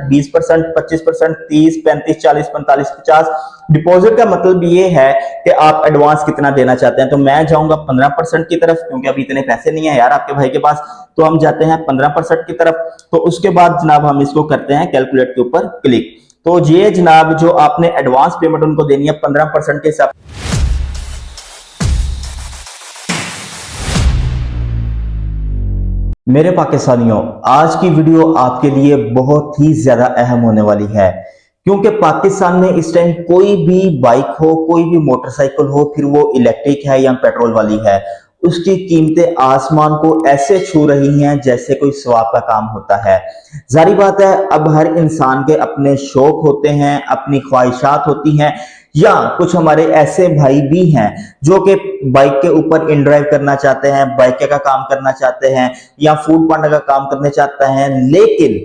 20%, 25%, 30, 35, 40, 45, 50। Deposit का मतलब ये है कि आप एडवांस कितना देना चाहते हैं। तो मैं जाऊंगा 15% की तरफ, क्योंकि अभी इतने पैसे नहीं है यार आपके भाई के पास। तो हम जाते हैं 15% की तरफ। तो उसके बाद जनाब हम इसको करते हैं कैलकुलेट के ऊपर क्लिक। तो ये जनाब जो आपने एडवांस पेमेंट उनको देनी है 15% के हिसाब। मेरे पाकिस्तानियों, आज की वीडियो आपके लिए बहुत ही ज्यादा अहम होने वाली है, क्योंकि पाकिस्तान में इस टाइम कोई भी बाइक हो, कोई भी मोटरसाइकिल हो, फिर वो इलेक्ट्रिक है या पेट्रोल वाली है, उसकी कीमतें आसमान को ऐसे छू रही हैं जैसे कोई सवाब का काम होता है। जारी बात है, अब हर इंसान के अपने शौक होते हैं, अपनी ख्वाहिशात होती हैं, या कुछ हमारे ऐसे भाई भी हैं जो कि बाइक के ऊपर इन ड्राइव करना चाहते हैं, बाइक का काम करना चाहते हैं, या फूड पांडा का काम करना चाहते हैं, लेकिन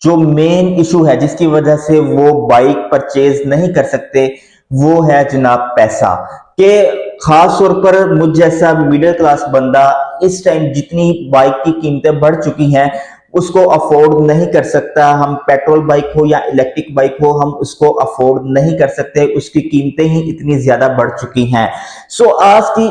जो मेन इशू है जिसकी वजह से वो बाइक परचेज नहीं कर सकते, वो है जनाब पैसा। के खास तौर पर मुझ जैसा मिडिल क्लास बंदा इस टाइम जितनी बाइक की कीमतें बढ़ चुकी हैं उसको अफोर्ड नहीं कर सकता। हम पेट्रोल बाइक हो या इलेक्ट्रिक बाइक हो, हम उसको अफोर्ड नहीं कर सकते, उसकी कीमतें ही इतनी ज्यादा बढ़ चुकी हैं। आज की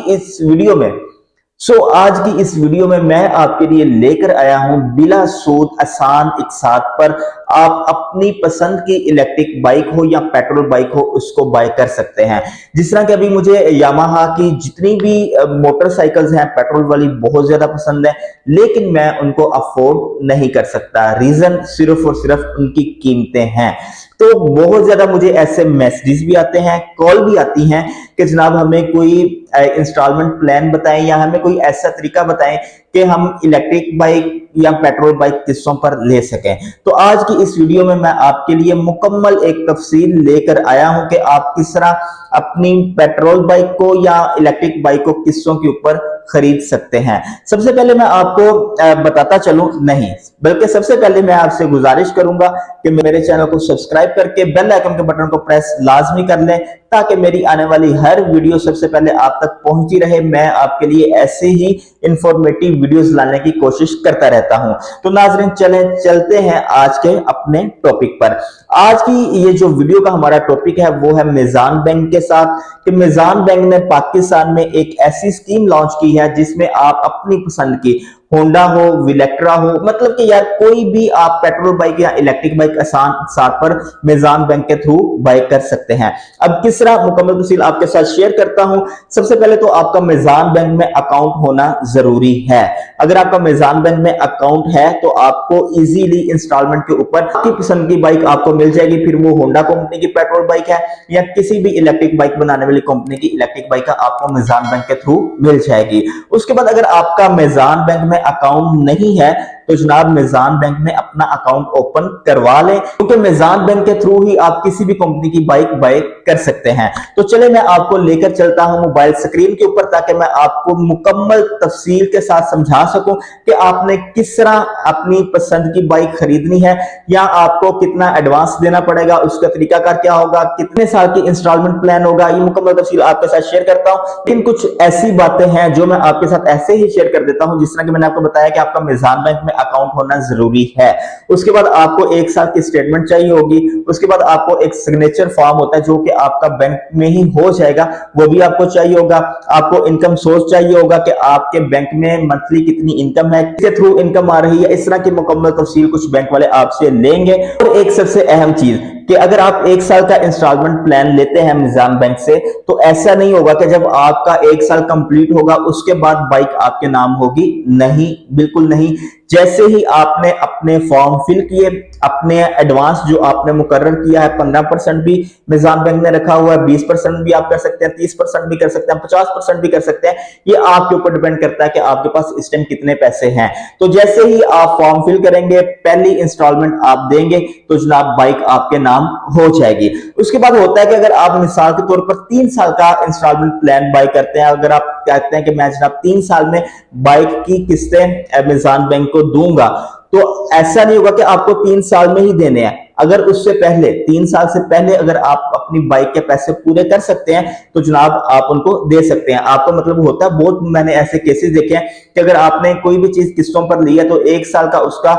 इस वीडियो में मैं आपके लिए लेकर आया हूं बिला सूद आसान इकसात पर आप अपनी पसंद की इलेक्ट्रिक बाइक हो या पेट्रोल बाइक हो उसको बाय कर सकते हैं। जिस तरह कि अभी मुझे यामाहा की जितनी भी मोटरसाइकिल्स हैं पेट्रोल वाली बहुत ज्यादा पसंद है, लेकिन मैं उनको अफोर्ड नहीं कर सकता। रीजन सिर्फ और सिर्फ उनकी कीमतें हैं। तो बहुत ज्यादा मुझे ऐसे मैसेजेस भी आते हैं, कॉल भी आती हैं कि जनाब हमें कोई इंस्टॉलमेंट प्लान बताएं या हमें कोई ऐसा तरीका बताएं कि हम इलेक्ट्रिक बाइक या पेट्रोल बाइक किस्तों पर ले सकें। तो आज की इस वीडियो में मैं आपके लिए मुकम्मल एक तफसील लेकर आया हूं कि आप किस तरह अपनी पेट्रोल बाइक को या इलेक्ट्रिक बाइक को किस्तों के ऊपर खरीद सकते हैं। सबसे पहले मैं आपको बताता चलूं, नहीं बल्कि सबसे पहले मैं आपसे गुजारिश करूंगा कि मेरे चैनल को सब्सक्राइब करके बेल आइकन के बटन को प्रेस लाजमी कर लें, ताकि मेरी आने वाली हर वीडियो सबसे पहले आप तक पहुंचती रहे। मैं आपके लिए ऐसे ही इंफॉर्मेटिव वीडियोस लाने की कोशिश करता रहता हूं। तो नाजरीन चलते हैं आज के अपने टॉपिक पर। आज की ये जो वीडियो का हमारा टॉपिक है वो है मीजान बैंक के साथ, कि मीजान बैंक ने पाकिस्तान में एक ऐसी स्कीम लॉन्च की है जिसमें आप अपनी पसंद की होंडा हो, विलेक्ट्रा हो, मतलब कि यार कोई भी आप पेट्रोल बाइक या इलेक्ट्रिक बाइक आसान साथ पर मीजान बैंक के थ्रू बाय कर सकते हैं। अब किस तरह मुकम्मल तफसील आपके साथ शेयर करता हूं। सबसे पहले तो आपका मीजान बैंक में अकाउंट होना जरूरी है। अगर आपका मीजान बैंक में अकाउंट है तो आपको इजीली इंस्टॉलमेंट के ऊपर आपकी पसंद की बाइक आपको मिल जाएगी, फिर वो होंडा कंपनी की पेट्रोल बाइक है या किसी भी इलेक्ट्रिक बाइक बनाने वाली कंपनी की इलेक्ट्रिक बाइक का आपको मीजान बैंक के थ्रू मिल जाएगी। उसके बाद अगर आपका मीजान बैंक में अकाउंट नहीं है तो जनाब मीजान बैंक में अपना अकाउंट ओपन करवा लें, क्योंकि मीजान बैंक के थ्रू ही आप किसी भी कंपनी की बाइक बाय कर सकते हैं। तो चले मैं आपको लेकर चलता हूं मोबाइल स्क्रीन के ऊपर, ताकि मैं आपको मुकम्मल तफसील के साथ समझा सकूं कि आपने किस तरह अपनी पसंद की बाइक खरीदनी है, या आपको कितना एडवांस देना पड़ेगा, उसका तरीकाकार क्या होगा, कितने साल की इंस्टॉलमेंट प्लान होगा, ये मुकम्मल तफसील आपके साथ शेयर करता हूं। लेकिन कुछ ऐसी बातें हैं जो मैं आपके साथ ऐसे ही शेयर कर देता हूं, जिस तरह कि मैंने आपको बताया कि आपका मीजान बैंक में अकाउंट होना जरूरी है। उसके बाद आपको 1 साल की स्टेटमेंट चाहिए होगी। उसके बाद आपको एक सिग्नेचर फॉर्म होता है जो कि आपका बैंक में ही हो जाएगा, वो भी आपको चाहिए होगा। आपको इनकम सोर्स चाहिए होगा कि आपके बैंक में मंथली कितनी इनकम है, किसके थ्रू इनकम आ रही है, इस तरह की मुकम्मल तफसील कुछ बैंक वाले आपसे लेंगे। और एक सबसे अहम चीज कि अगर आप 1 साल का इंस्टॉलमेंट प्लान लेते हैं मीजान बैंक से, तो ऐसा नहीं होगा कि जब आपका 1 साल कंप्लीट होगा उसके बाद बाइक आपके नाम होगी। नहीं, बिल्कुल नहीं। जैसे ही आपने अपने फॉर्म फिल किए, अपने एडवांस जो आपने मुकर्रर किया है 15% भी मीजान बैंक ने रखा हुआ है, 20% भी आप कर सकते हैं, 30% भी कर सकते हैं, 50% भी कर सकते हैं। ये आपके ऊपर डिपेंड करता है कि आपके पास इस टाइम कितने पैसे हैं। तो जैसे ही आप फॉर्म फिल करेंगे, पहली इंस्टॉलमेंट आप देंगे, तो जनाब बाइक आपके नाम हो जाएगी। उसके बाद होता है कि अगर आप मिसाल के तौर पर 3 साल का इंस्टॉलमेंट प्लान बाय करते हैं, अगर आप कहते हैं कि मैं जनाब 3 साल में बाइक की किस्तें मीजान बैंक को दूंगा, तो ऐसा नहीं होगा कि आपको 3 साल में ही देने हैं। अगर उससे पहले 3 साल से पहले अगर आप अपनी बाइक के पैसे पूरे कर सकते हैं तो जनाब आप उनको दे सकते हैं। आपका मतलब होता है, बहुत मैंने ऐसे केसेस देखे हैं कि अगर आपने कोई भी चीज किस्तों पर ली है तो 1 साल का उसका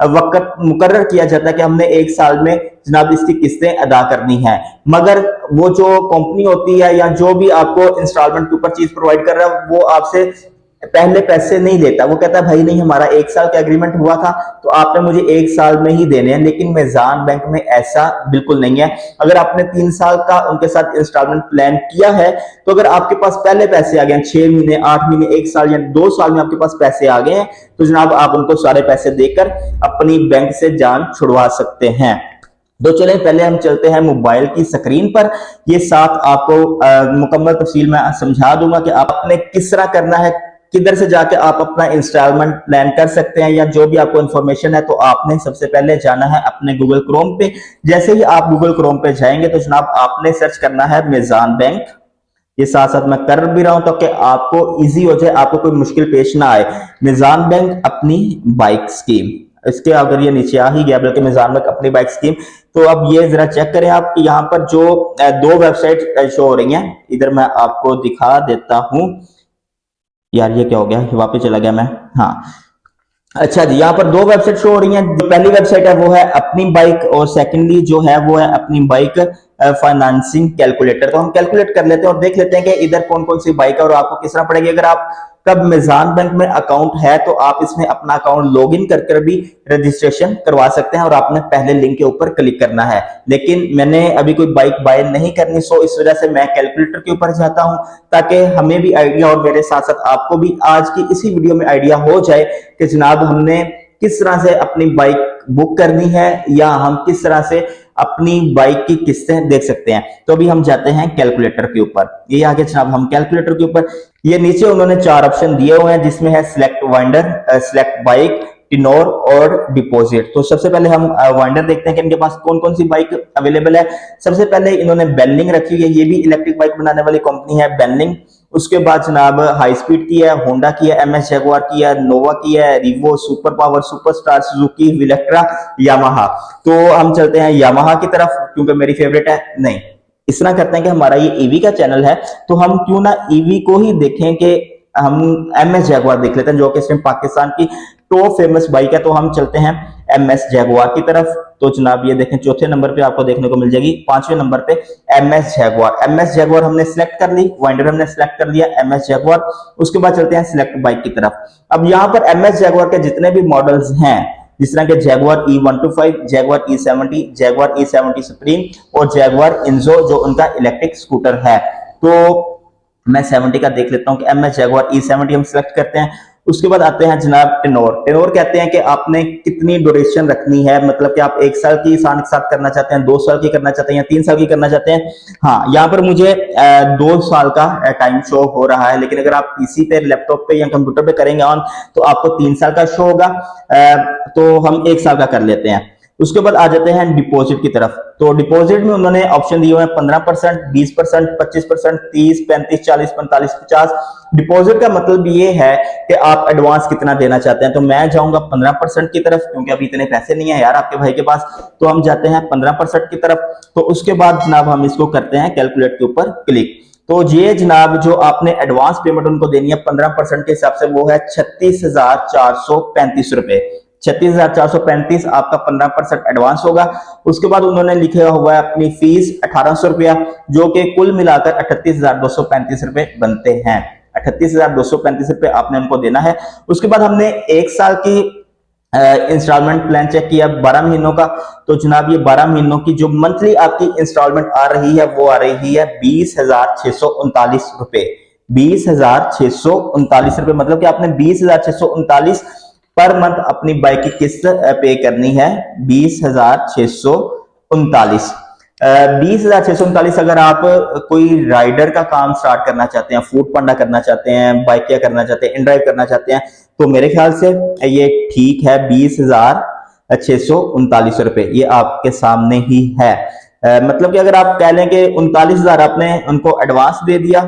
वक्त मुकर्रर किया जाता है कि हमने 1 साल में जनाब इसकी किस्तें अदा करनी है। मगर वो जो कंपनी होती है या जो भी आपको इंस्टॉलमेंट के ऊपर चीज प्रोवाइड कर रहा है वो आपसे पहले पैसे नहीं लेता। वो कहता है भाई नहीं, हमारा 1 साल का एग्रीमेंट हुआ था तो आपने मुझे 1 साल में ही देने हैं। लेकिन मेज़ान बैंक में ऐसा बिल्कुल नहीं है। अगर आपने 3 साल का उनके साथ इंस्टॉलमेंट प्लान किया है तो अगर आपके पास पहले पैसे आ गए, 6 महीने, 8 महीने, 1 साल या 2 साल में आपके पास पैसे आ गए हैं तो जनाब आप उनको सारे पैसे देकर अपनी बैंक से जान छुड़वा सकते हैं। तो चले पहले हम चलते हैं मोबाइल की स्क्रीन पर। ये साथ आपको मुकम्मल तफसील में समझा दूंगा कि आपने किस तरह करना है, किधर से जाके आप अपना इंस्टॉलमेंट प्लान कर सकते हैं, या जो भी आपको इंफॉर्मेशन है तो आपने सबसे पहले जाना है अपने गूगल क्रोम पे। जैसे ही आप गूगल क्रोम पे जाएंगे तो जनाब आपने सर्च करना है मेज़ान बैंक। ये साथ साथ मैं कर भी रहा हूं ताकि आपको इजी हो जाए, आपको कोई मुश्किल पेश ना आए। मेज़ान बैंक अपनी बाइक स्कीम, इसके अगर ये नीचे आ ही गया बल्कि मेज़ान बैंक अपनी बाइक स्कीम, तो अब ये जरा चेक करें आप कि यहाँ पर जो 2 वेबसाइट शो हो रही हैं, इधर मैं आपको दिखा देता हूं। यार ये क्या हो गया, वापस चला गया मैं। हाँ अच्छा जी, यहाँ पर 2 वेबसाइट शो हो रही हैं। जो पहली वेबसाइट है वो है अपनी बाइक और सेकंडली जो है वो है अपनी बाइक फाइनेंसिंग कैलकुलेटर। तो हम कैलकुलेट कर लेते हैं और देख लेते हैं कि इधर कौन कौन सी बाइक है और आपको किस तरह पड़ेगी। अगर आप कब मेज़ान बैंक में अकाउंट है तो आप इसमें अपना अकाउंट लॉगिन कर भी रजिस्ट्रेशन करवा सकते हैं और आपने पहले लिंक के ऊपर क्लिक करना है। लेकिन मैंने अभी कोई बाइक बाय नहीं करनी, सो इस वजह से मैं कैलकुलेटर के ऊपर जाता हूं ताकि हमें भी आइडिया और मेरे साथ साथ आपको भी आज की इसी वीडियो में आइडिया हो जाए कि जनाब हमने किस तरह से अपनी बाइक बुक करनी है या हम किस तरह से अपनी बाइक की किस्तें देख सकते हैं। तो अभी हम जाते हैं कैलकुलेटर के ऊपर। ये आगे जनाब हम कैलकुलेटर के ऊपर, ये नीचे उन्होंने 4 ऑप्शन दिए हुए हैं जिसमें है सिलेक्ट वाइंडर, सिलेक्ट बाइक, टिनोर और डिपॉजिट। तो सबसे पहले हम वाइंडर देखते हैं कि इनके पास कौन कौन सी बाइक अवेलेबल है। सबसे पहले इन्होंने बेनलिंग रखी हुई है, ये भी इलेक्ट्रिक बाइक बनाने वाली कंपनी है बेनलिंग। उसके बाद जनाब हाई स्पीड की है, होंडा की है, एमएस जगुआर की है, नोवा की है, Rivo, super power, superstar, Suzuki, विलेक्ट्रा, यामाहा। तो हम चलते हैं यामाहा की तरफ क्योंकि मेरी फेवरेट है। नहीं, इस तरह करते हैं कि हमारा ये ईवी का चैनल है तो हम क्यों ना ईवी को ही देखें कि हम एमएस जगुआर देख लेते हैं जो कि इसमें पाकिस्तान की टॉप फेमस बाइक है। तो हम चलते हैं एमएस जगुआर की तरफ। तो जनाब ये देखें चौथे नंबर पे आपको देखने को मिल जाएगी, 5वें नंबर पे एमएस जगुआर। एमएस जगुआर हमने सिलेक्ट कर ली, वाइंडर हमने सिलेक्ट कर लिया, एमएस जगुआर। उसके बाद चलते हैं सिलेक्ट बाइक की तरफ। अब यहाँ पर एमएस जगुआर के जितने भी मॉडल्स हैं जिस तरह के Jaguar E125, Jaguar E70, Jaguar E70 supreme और जैगुआर इंजो जो उनका इलेक्ट्रिक स्कूटर है। तो मैं 70 का देख लेता हूं कि एमएस जैगुआर E70 हम सिलेक्ट करते हैं। उसके बाद आते हैं जनाब टेनोर। टेनोर कहते हैं कि आपने कितनी ड्यूरेशन रखनी है, मतलब कि आप 1 साल की साथ करना चाहते हैं, 2 साल की करना चाहते हैं या 3 साल की करना चाहते हैं। हाँ, यहाँ पर मुझे 2 साल का टाइम शो हो रहा है, लेकिन अगर आप पीसी पे, लैपटॉप पे या कंप्यूटर पे करेंगे ऑन तो आपको 3 साल का शो होगा। तो हम 1 साल का कर लेते हैं। उसके बाद आ जाते हैं डिपॉजिट की तरफ। तो डिपॉजिट में उन्होंने ऑप्शन दिए हुए हैं 15%, 20%, 25%, 30, 35, 40, 45, 50। डिपॉजिट का मतलब ये है कि आप एडवांस कितना देना चाहते हैं। तो मैं जाऊंगा 15% की तरफ क्योंकि अभी इतने पैसे नहीं है यार आपके भाई के पास। तो हम जाते हैं 15% की तरफ। तो उसके बाद जनाब हम इसको करते हैं कैलकुलेट के ऊपर क्लिक। तो ये जनाब जो आपने एडवांस पेमेंट उनको देनी है 15% के हिसाब से वो है 36,435 रुपए। 36,435 आपका 15% एडवांस होगा। उसके बाद उन्होंने लिखा हुआ है अपनी फीस 1800 रुपया, जो कि कुल मिलाकर 38,235 रुपए बनते हैं। 38,235 रुपए आपने उनको देना है। उसके बाद हमने 1 साल की इंस्टॉलमेंट प्लान चेक किया 12 महीनों का। तो जनाब ये 12 महीनों की जो मंथली आपकी इंस्टॉलमेंट आ रही है वो आ रही है 20,639 रुपए। 20,639 रुपए, मतलब कि आपने 20,639 पर मंथ अपनी बाइक की किस्त पे करनी है। 20,639 20,639 अगर आप कोई राइडर का काम स्टार्ट करना चाहते हैं, फूड पांडा करना चाहते हैं, बाइकिया करना चाहते हैं, इनड्राइव करना चाहते हैं, तो मेरे ख्याल से ये ठीक है। 20,639 रुपए ये आपके सामने ही है। मतलब कि अगर आप कह लें कि 39,000 आपने उनको एडवांस दे दिया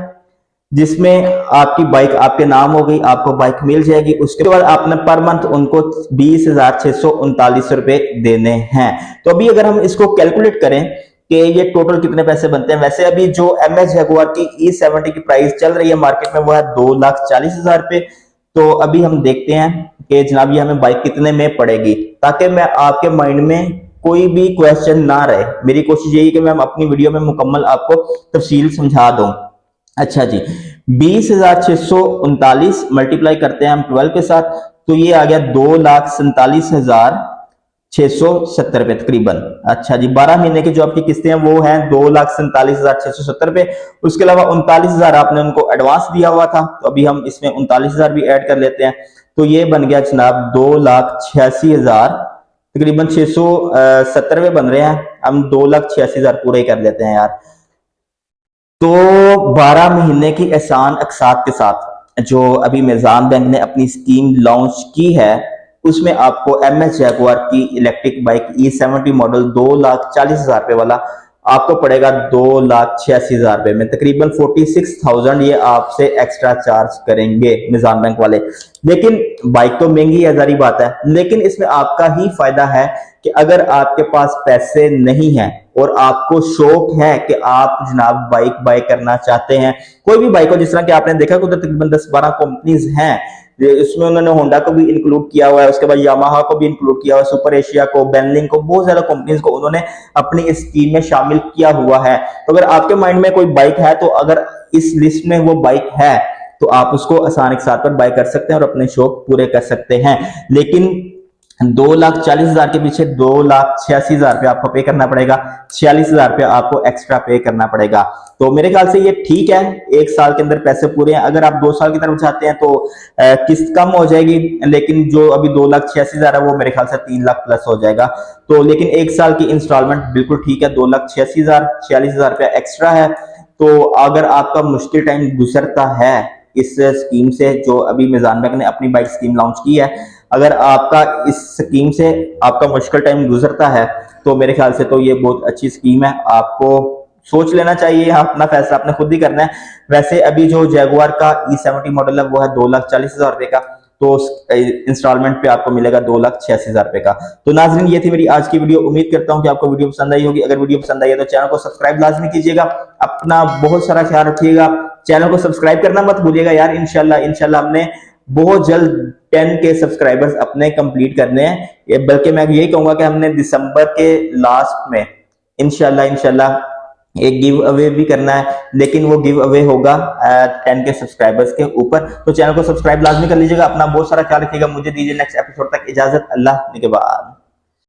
जिसमें आपकी बाइक आपके नाम हो गई, आपको बाइक मिल जाएगी। उसके बाद आपने पर मंथ उनको 20,639 रुपए देने हैं। तो अभी अगर हम इसको कैलकुलेट करें कि ये टोटल कितने पैसे बनते हैं, वैसे अभी जो एम एच जगुआर की E70 की प्राइस चल रही है मार्केट में वो है 2,40,000 रुपए। तो अभी हम देखते हैं कि जनाब ये हमें बाइक कितने में पड़ेगी, ताकि मैं आपके माइंड में कोई भी क्वेश्चन ना रहे। मेरी कोशिश यही है कि मैं अपनी वीडियो में मुकम्मल आपको तफसील समझा दूं। अच्छा जी, 20,639 मल्टीप्लाई करते हैं हम 12 के साथ, तो ये आ गया 2,47,670 रुपए तकरीबन। अच्छा जी, 12 महीने की जो आपकी किस्तें हैं वो हैं 2,47,670 रुपए। उसके अलावा 39,000 आपने उनको एडवांस दिया हुआ था, तो अभी हम इसमें 39,000 भी ऐड कर लेते हैं। तो ये बन गया जनाब 2,86,000 तकरीबन 670 रुपए बन रहे हैं। हम 2,86,000 पूरे कर लेते हैं यार। तो 12 महीने की एहसान अकसात के साथ जो अभी मिज़ान बैंक ने अपनी स्कीम लॉन्च की है, उसमें आपको एम एच जैगुआर की इलेक्ट्रिक बाइक E70 मॉडल 2,40,000 रुपए वाला आपको पड़ेगा 2,86,000 रुपए में, तकरीबन 46,000 ये आपसे एक्स्ट्रा चार्ज करेंगे मिज़ान बैंक वाले। लेकिन बाइक तो महंगी है, जारी बात है, लेकिन इसमें आपका ही फायदा है कि अगर आपके पास पैसे नहीं है और आपको शौक है कि आप जनाब बाइक बाय करना चाहते हैं, कोई भी बाइक हो, जिस तरह कि आपने देखा कि उधर तकरीबन 10-12 कंपनीज हैं, इसमें उन्होंने होंडा को भी इंक्लूड किया हुआ है, उसके बाद यामाहा को भी इंक्लूड किया हुआ है, सुपर एशिया को, बेनलिंग को, बहुत ज्यादा कंपनीज को उन्होंने अपनी इस स्कीम में शामिल किया हुआ है। तो अगर आपके माइंड में कोई बाइक है, तो अगर इस लिस्ट में वो बाइक है तो आप उसको आसान एक साथ पर बाय कर सकते हैं और अपने शौक पूरे कर सकते हैं। लेकिन 2,40,000 के पीछे 2,86,000 रुपया आपको पे करना पड़ेगा, 46,000 रुपया आपको एक्स्ट्रा पे करना पड़ेगा। तो मेरे ख्याल से ये ठीक है, एक साल के अंदर पैसे पूरे हैं। अगर आप 2 साल की तरफ चाहते हैं तो किस्त कम हो जाएगी, लेकिन जो अभी 2,86,000 है वो मेरे ख्याल से 3 लाख प्लस हो जाएगा। तो लेकिन एक साल की इंस्टॉलमेंट बिल्कुल ठीक है, 2,86,000, 46,000 रुपया एक्स्ट्रा है। तो अगर आपका मुश्किल टाइम गुजरता है इस स्कीम से, जो अभी मिज़ान बैंक ने अपनी बाइक स्कीम लॉन्च की है, अगर आपका इस स्कीम से आपका मुश्किल टाइम गुजरता है तो मेरे ख्याल से तो ये बहुत अच्छी स्कीम है, आपको सोच लेना चाहिए। अपना फैसला आपने खुद ही करना है। वैसे अभी जो जैगुआर का E70 मॉडल है वो है 2,40,000 रुपए का, तो इंस्टॉलमेंट पे आपको मिलेगा 2,86,000 रुपए का। तो नाजरीन, ये थी मेरी आज की वीडियो। उम्मीद करता हूं कि आपको वीडियो पसंद आई होगी। अगर वीडियो पसंद आई है तो चैनल को सब्सक्राइब लाजमी कीजिएगा। अपना बहुत सारा ख्याल रखिएगा, चैनल को सब्सक्राइब करना मत भूलिएगा यार। इंशाल्लाह हमने बहुत जल्द 10 के सब्सक्राइबर्स अपने कंप्लीट करने हैं, बल्कि मैं यही कहूंगा कि हमने दिसंबर के लास्ट में इंशाल्लाह एक गिव अवे भी करना है, लेकिन वो गिव अवे होगा 10 के सब्सक्राइबर्स के ऊपर। तो चैनल को सब्सक्राइब लाजमी कर लीजिएगा। अपना बहुत सारा ख्याल रखिएगा। मुझे दीजिए नेक्स्ट एपिसोड तक इजाजत। अल्लाह के बाद।